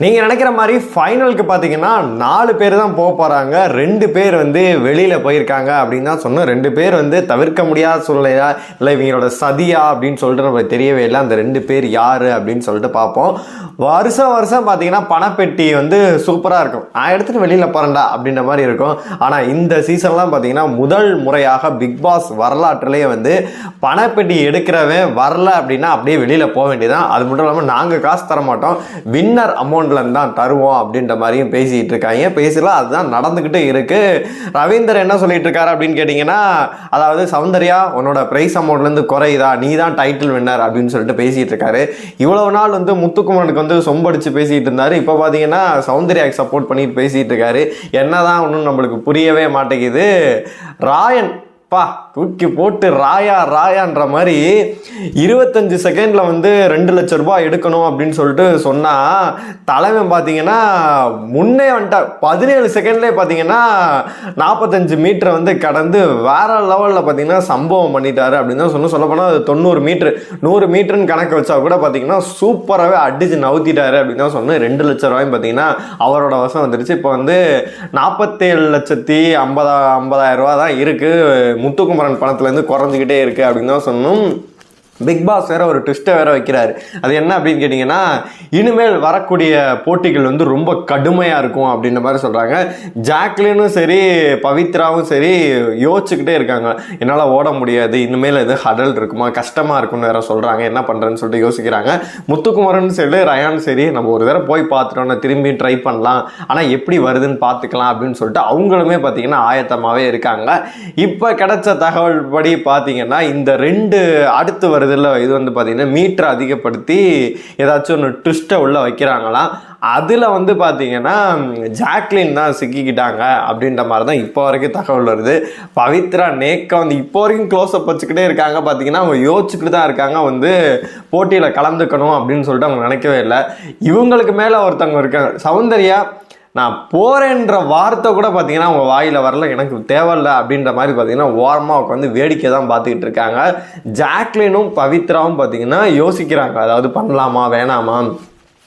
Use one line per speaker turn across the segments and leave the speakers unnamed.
நீங்கள் நினைக்கிற மாதிரி ஃபைனலுக்கு பார்த்தீங்கன்னா 4 பேர் தான் போக போகிறாங்க. 2 பேர் வந்து வெளியில் போயிருக்காங்க அப்படின்னு தான் சொன்னோம். 2 பேர் வந்து தவிர்க்க முடியாத சூழ்நிலையா இல்லை இவங்களோட சதியா அப்படின்னு சொல்லிட்டு நம்மளுக்கு தெரியவே இல்லை. அந்த 2 பேர் யார் அப்படின்னு சொல்லிட்டு பார்ப்போம். வருஷம் பார்த்தீங்கன்னா பணப்பெட்டி வந்து சூப்பராக இருக்கும். நான் எடுத்துகிட்டு வெளியில் போகிறேன்டா அப்படின்ற மாதிரி இருக்கும். ஆனால் இந்த சீசன்லாம் பார்த்தீங்கன்னா முதல் முறையாக பிக் பாஸ் வரலாற்றிலேயே வந்து பணப்பெட்டி எடுக்கிறவன் வரல அப்படின்னா அப்படியே வெளியில் போக வேண்டியதான். அது மட்டும் இல்லாமல் நாங்கள் காசு தர மாட்டோம், வின்னர் அமௌண்ட்லேருந்து தான் தருவோம் அப்படின்ற மாதிரியும் பேசிகிட்டு இருக்காங்க. பேசலாம், அதுதான் நடந்துக்கிட்டு இருக்கு. ரவீந்தர் என்ன சொல்லிட்டு இருக்காரு அப்படின்னு கேட்டிங்கன்னா, அதாவது சௌந்தர்யா உன்னோட ப்ரைஸ் அமௌண்ட்லேருந்து குறையுதா, நீ தான் டைட்டில் வின்னர் அப்படின்னு சொல்லிட்டு பேசிகிட்டு இருக்காரு. இவ்வளவு நாள் வந்து முத்துக்குமரனுக்கு வந்து சொம்படிச்சு பேசிகிட்டு இருந்தாரு. இப்போ பார்த்தீங்கன்னா சௌந்தர்யாவுக்கு சப்போர்ட் பண்ணிட்டு பேசிகிட்டு இருக்காரு. என்னதான் ஒன்றும் நம்மளுக்கு புரியவே மாட்டேங்குது. ராயன் பா தூக்கி போட்டு ராயான்ற மாதிரி 25 செகண்டில் வந்து 2 லட்சம் ரூபாய் எடுக்கணும் அப்படின்னு சொல்லிட்டு சொன்னால் தலைமை பார்த்தீங்கன்னா முன்னே வந்துட்டா 17 செகண்ட்லேயே பார்த்தீங்கன்னா 45 மீட்டரை வந்து கடந்து வேற லெவலில் பார்த்தீங்கன்னா சம்பவம் பண்ணிட்டாரு அப்படின்னு தான் சொல்லப்போனால் அது 90 மீட்ரு 100 மீட்டருன்னு கணக்கு வச்சா கூட பார்த்தீங்கன்னா சூப்பராகவே அடிச்சு நவுத்திட்டாரு அப்படின்னு தான் சொன்னேன். 2 லட்சம் ரூபாயும் பார்த்தீங்கன்னா அவரோட வசம் வந்துருச்சு. இப்போ வந்து 47,50,000 ரூபா தான் இருக்குது. முத்துக்குமரன் பணத்துலேருந்து குறைஞ்சிக்கிட்டே இருக்குது அப்படின்னு தான் சொன்னோம். பிக் பாஸ் வேற ஒரு ட்விஸ்ட்டை வேற வைக்கிறாரு. அது என்ன அப்படின்னு கேட்டிங்கன்னா, இனிமேல் வரக்கூடிய போட்டிகள் வந்து ரொம்ப கடுமையாக இருக்கும் அப்படின்ற மாதிரி சொல்கிறாங்க. ஜாக்லினும் சரி பவித்ராவும் சரி யோசிச்சுக்கிட்டே இருக்காங்க, என்னால் ஓட முடியாது, இனிமேல் எது ஹடல் இருக்குமா, கஷ்டமாக இருக்கும்னு வேற சொல்கிறாங்க. என்ன பண்ணுறேன்னு சொல்லிட்டு யோசிக்கிறாங்க. முத்துக்குமரன் சரி ரயான் சரி நம்ம ஒரு தடவை போய் பார்த்துட்டோம்னா திரும்பி ட்ரை பண்ணலாம், ஆனால் எப்படி வருதுன்னு பார்த்துக்கலாம் அப்படின்னு சொல்லிட்டு அவங்களுமே பார்த்தீங்கன்னா ஆயத்தமாகவே இருக்காங்க. இப்போ கிடைச்ச தகவல் படி பார்த்தீங்கன்னா இந்த 2 அடுத்து வருது இல்லை, இது வந்து பார்த்தீங்கன்னா மீட்டரை அதிகப்படுத்தி ஏதாச்சும் ஒன்று ட்விஸ்ட்டை உள்ள வைக்கிறாங்களாம். அதில் வந்து பார்த்தீங்கன்னா ஜாக்லின் தான் சிக்கிக்கிட்டாங்க அப்படின்ற மாதிரி தான் இப்போ வரைக்கும் தகவல் வருது. பவித்ரா நேக்கா வந்து இப்போ வரைக்கும் க்ளோஸ்அப் வச்சுக்கிட்டே இருக்காங்க. பார்த்தீங்கன்னா அவங்க யோசிச்சுக்கிட்டு தான் இருக்காங்க வந்து போட்டியில் கலந்துக்கணும் அப்படின்னு சொல்லிட்டு அவங்க நினைக்கவே இல்லை. இவங்களுக்கு மேலே ஒருத்தவங்க இருக்காங்க சௌந்தர்யா, நான் போகிறேன்ற வார்த்தை கூட பார்த்தீங்கன்னா அவங்க வாயில் வரல, எனக்கு தேவையில்லை அப்படின்ற மாதிரி பார்த்தீங்கன்னா ஓரமாக உட்காந்து வேடிக்கை தான் பார்த்துக்கிட்டு இருக்காங்க. ஜாக்லினும் பவித்ராவும் பார்த்தீங்கன்னா யோசிக்கிறாங்க, அதாவது பண்ணலாமா வேணாமா,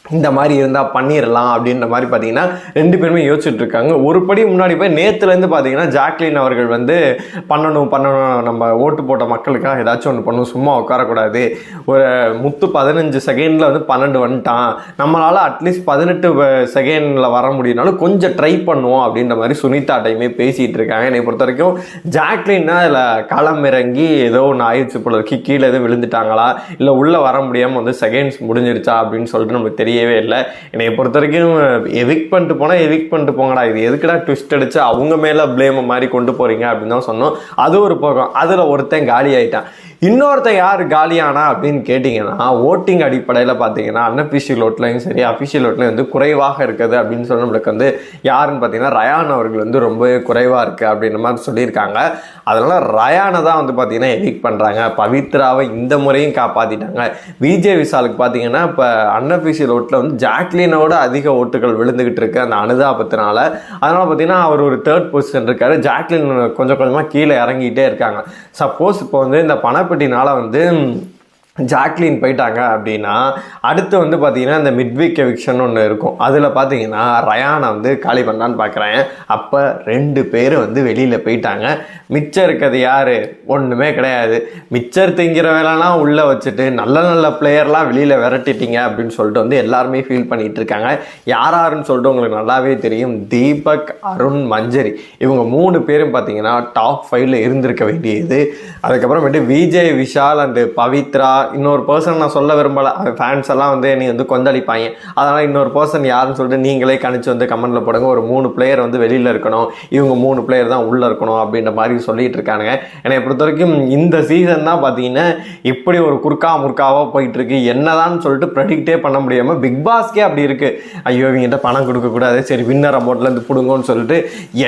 இந்த மாதிரி இருந்தால் பண்ணிடலாம் அப்படின்ற மாதிரி பார்த்தீங்கன்னா 2 பேருமே யோசிச்சுட்டு இருக்காங்க. ஒரு படி முன்னாடி போய் நேற்றுலேருந்து பார்த்தீங்கன்னா ஜாக்லின் அவர்கள் வந்து பண்ணணும் நம்ம ஓட்டு போட்ட மக்களுக்காக ஏதாச்சும் ஒன்று பண்ணணும், சும்மா உட்காரக்கூடாது, ஒரு முத்து 15 செகண்டில் வந்து 12 வந்துட்டான், நம்மளால் அட்லீஸ்ட் 18 செகண்டில் வர முடியும்னாலும் கொஞ்சம் ட்ரை பண்ணுவோம் அப்படின்ற மாதிரி சுனிதாட்டையுமே பேசிகிட்டு இருக்காங்க. என்னை பொறுத்த வரைக்கும் ஜாக்லின்னா இதில் களம் இறங்கி ஏதோ ஒன்று ஆயிடுச்சு போல இருக்கு, கீழே எதுவும் விழுந்துட்டாங்களா இல்லை உள்ளே வர முடியாமல் வந்து செகண்ட்ஸ் முடிஞ்சிருச்சா அப்படின்னு சொல்லிட்டு நமக்கு தெரியவே இல்லை. என்னை பொறுத்த வரைக்கும் எவிக் பண்ணிட்டு போனால் எவிக் பண்ணிட்டு போங்கடா, இது எதுக்குடா ட்விஸ்ட் அடிச்சு அவங்க மேலே ப்ளேமை மாதிரி கொண்டு போகிறீங்க அப்படின்னு தான் சொன்னோம். அது ஒரு பக்கம். அதில் ஒருத்தன் காலி ஆகிட்டான். இன்னொருத்தன் யார் காலியானா அப்படின்னு கேட்டிங்கன்னா, ஓட்டிங் அடிப்படையில் பார்த்தீங்கன்னா அன்அஃபிஷியல் ஓட்லையும் சரி அஃபிஷியல் ஓட்லையும் வந்து குறைவாக இருக்குது அப்படின்னு சொல்லி நம்மளுக்கு வந்து யாருன்னு பார்த்தீங்கன்னா ரயான் அவர்கள் வந்து ரொம்பவே குறைவாக இருக்குது அப்படின்ற மாதிரி சொல்லியிருக்காங்க. அதனால் ரயானை தான் வந்து பார்த்தீங்கன்னா எவிக் பண்ணுறாங்க. பவித்ராவை இந்த முறையும் காப்பாற்றிட்டாங்க. விஜய் விஷாலுக்கு பார்த்தீங்கன்னா இப்போ அன்அஃபிஷியல் ஓட்டில் வந்து ஜாக்லினோட அதிக ஓட்டுகள் விழுந்துக்கிட்டு இருக்கு அந்த அனுதாபத்தினால. அதனால் பார்த்தீங்கன்னா அவர் ஒரு 3rd பொசிஷன் இருக்காரு. ஜாக்லின் கொஞ்சம் கொஞ்சமாக கீழே இறங்கிட்டே இருக்காங்க. சப்போஸ் இப்போ வந்து இந்த பணப்பட்டினால வந்து ஜாக்லின் போயிட்டாங்க அப்படின்னா அடுத்து வந்து பார்த்தீங்கன்னா இந்த மிட்வீக் எவிக்ஷன் ஒன்று இருக்கும். அதில் பார்த்தீங்கன்னா ரயானை வந்து காலி பண்ணலான்னு பார்க்குறேன். அப்போ 2 பேர் வந்து வெளியில் போயிட்டாங்க. மிச்சம் இருக்கிறது யார்? ஒன்றுமே கிடையாது. மிச்சர் திங்கிற வேலைலாம் உள்ளே வச்சுட்டு நல்ல பிளேயர்லாம் வெளியில் விரட்டிட்டீங்க அப்படின்னு சொல்லிட்டு வந்து எல்லாருமே ஃபீல் பண்ணிகிட்டு இருக்காங்க. யாருன்னு சொல்லிட்டு உங்களுக்கு நல்லாவே தெரியும். தீபக், அருண், மஞ்சரி இவங்க 3 பேரும் பார்த்தீங்கன்னா டாப் 5ல் இருந்திருக்க வேண்டியது. அதுக்கப்புறமேட்டு விஜய் விஷால் அண்டு பவித்ரா, இன்னொரு பர்சன் நான் சொல்ல விரும்பலை, ஃபேன்ஸ் எல்லாம் வந்து நீ வந்து கொந்தளிப்பாங்க, அதனால் இன்னொரு பர்சன் யாருன்னு சொல்லிட்டு நீங்களே கணிச்சு வந்து கமெண்ட்டில் போடுங்க. ஒரு 3 பிளேயர் வந்து வெளியில் இருக்கணும், இவங்க 3 பிளேயர் தான் உள்ளே இருக்கணும் அப்படின்ற மாதிரி சொல்லிட்டு இருக்கானுங்க. என்னை பொறுத்த வரைக்கும் இந்த சீசன் தான் பார்த்தீங்கன்னா இப்படி ஒரு குறுக்கா முறுக்காவாக போயிட்டு இருக்கு. என்னதான்னு சொல்லிட்டு ப்ரெடிக்டே பண்ண முடியாமல் பிக் பாஸ்க்கே அப்படி இருக்குது. ஐயோ இவங்கிட்ட பணம் கொடுக்கக்கூடாது, சரி வின்னர் அமௌண்ட்லேருந்து பிடுங்கன்னு சொல்லிட்டு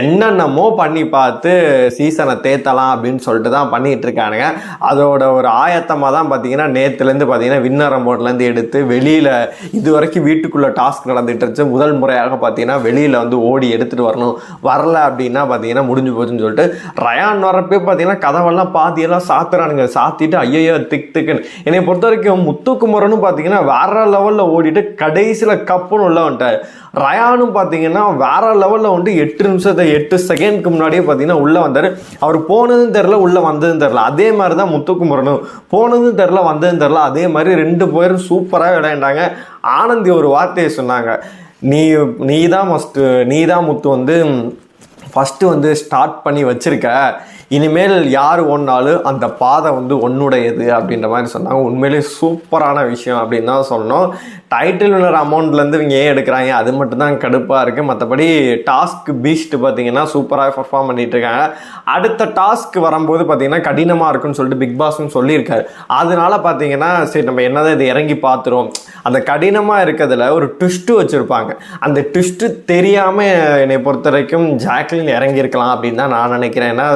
என்னென்னமோ பண்ணி பார்த்து சீசனை தேத்தலாம் அப்படின்னு சொல்லிட்டு தான் பண்ணிகிட்டு இருக்கானுங்க. அதோட ஒரு ஆயத்தமாக தான் பார்த்தீங்கன்னா பார்த்தீங்கன்னா நேற்றுலேருந்து பார்த்தீங்கன்னா வின்னர் அமௌண்ட்லேருந்து எடுத்து வெளியில் இது வரைக்கும் வீட்டுக்குள்ளே டாஸ்க் நடந்துகிட்டு இருந்துச்சு. முதல் முறையாக பார்த்தீங்கன்னா வெளியில் வந்து ஓடி எடுத்துகிட்டு வரணும், வரல அப்படின்னா பார்த்தீங்கன்னா முடிஞ்சு போச்சுன்னு சொல்லிட்டு ரயான் வரப்பே பார்த்தீங்கன்னா கதவெல்லாம் பாத்தியெல்லாம் சாத்துறானுங்க. சாத்திட்டு ஐயோ திக்குன்னு. என்னை பொறுத்த வரைக்கும் முத்துக்குமரனும் பார்த்தீங்கன்னா வேற லெவலில் ஓடிட்டு கடைசியில் கப்புன்னு உள்ள வந்துட்டார். ரயானும் பார்த்தீங்கன்னா வேற லெவலில் வந்து 8 செகண்ட்க்கு முன்னாடியே பார்த்தீங்கன்னா உள்ளே வந்தார். அவர் போனதும் தெரில, உள்ளே வந்ததும் தெரில. அதே மாதிரி தான் முத்துக்குமரனும் போனதும் தெரில, வந்ததும் தெரில. அதே மாதிரி 2 பேரும் சூப்பராக விளையாண்டாங்க. ஆனந்தி ஒரு வார்த்தையை சொன்னாங்க, நீ தான் முத்து வந்து ஃபஸ்ட்டு வந்து ஸ்டார்ட் பண்ணி வச்சுருக்க, இனிமேல் யார் ஒன்றாலும் அந்த பாதை வந்து உன்னுடையது அப்படின்ற மாதிரி சொன்னாங்க. உண்மையிலேயே சூப்பரான விஷயம் அப்படின்னு தான் சொன்னோம். டைட்டில் வின்னர் அமௌண்ட்லேருந்து இவங்க ஏன் எடுக்கிறாங்க அது மட்டும் தான் கடுப்பாக இருக்குது. மற்றபடி டாஸ்க் பீஸ்ட் பார்த்தீங்கன்னா சூப்பராக பர்ஃபார்ம் பண்ணிட்டு இருக்காங்க. அடுத்த டாஸ்க் வரும்போது பார்த்தீங்கன்னா கடினமாக இருக்குன்னு சொல்லிட்டு பிக் பாஸும் சொல்லியிருக்காரு. அதனால பார்த்தீங்கன்னா சரி நம்ம என்னதான் இது இறங்கி பார்த்துரும், அந்த கடினமாக இருக்கிறதுல ஒரு ட்விஸ்ட்டு வச்சுருப்பாங்க. அந்த ட்விஸ்ட்டு தெரியாமல் என்னை பொறுத்த வரைக்கும் ஜாக்லின் இறங்கியிருக்கலாம் அப்படின்னு தான் நான் நினைக்கிறேன். ஏன்னா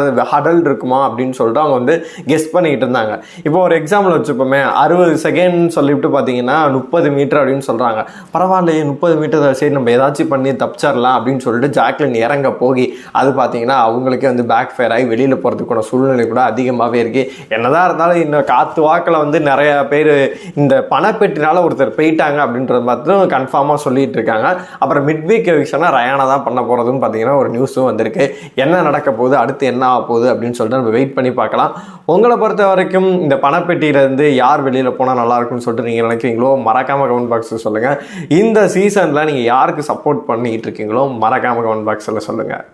ஹடல் இருக்குமா அப்படின்னு சொல்லிட்டு அவங்க வந்து கெஸ் பண்ணிக்கிட்டு இருந்தாங்க. இப்போ ஒரு எக்ஸாம்பிள் வச்சுப்போமே, 60 செகண்ட் சொல்லிவிட்டு பார்த்தீங்கன்னா 30 மீட்டர் அப்படின்னு சொல்கிறாங்க. பரவாயில்லையே 30 மீட்டர், சரி நம்ம ஏதாச்சும் பண்ணி தப்பிச்சிடலாம் அப்படின்னு சொல்லிட்டு ஜாக்லின் இறங்க போகி அது பார்த்தீங்கன்னா அவங்களுக்கே வந்து பேக் ஃபயர் ஆகி வெளியில் போகிறதுக்கான சூழ்நிலை கூட அதிகமாகவே இருக்குது. என்னதான் இருந்தாலும் இன்னும் காற்று வாக்கில் வந்து நிறைய பேர் இந்த பணப்பெட்டினால ஒருத்தர் போயிட்டாங்க அப்படின்றது மட்டும் கன்ஃபார்மாக சொல்லிட்டு இருக்காங்க. அப்புறம் மிட் வீக் எவிக்ஷனாக ரயானா தான் பண்ண போகிறதுன்னு பார்த்தீங்கன்னா ஒரு நியூஸும் வந்திருக்கு. என்ன நடக்க போகுது, அடுத்து என்ன ஆக போகுது அப்படின்னு சொல்லிட்டு நம்ம வெயிட் பண்ணி பார்க்கலாம். உங்களை பொறுத்த வரைக்கும் இந்த பணப்பெட்டியிலேருந்து யார் வெளியில் போனால் நல்லாயிருக்குன்னு சொல்லிட்டு நீங்கள் நினைக்கிறீங்களோ மறக்காமல் கமெண்ட் பாக்ஸில் சொல்லுங்கள். இந்த சீசனில் நீங்கள் யாருக்கு சப்போர்ட் பண்ணிகிட்டு இருக்கீங்களோ மறக்காமல் கமெண்ட் பாக்ஸில் சொல்லுங்கள்.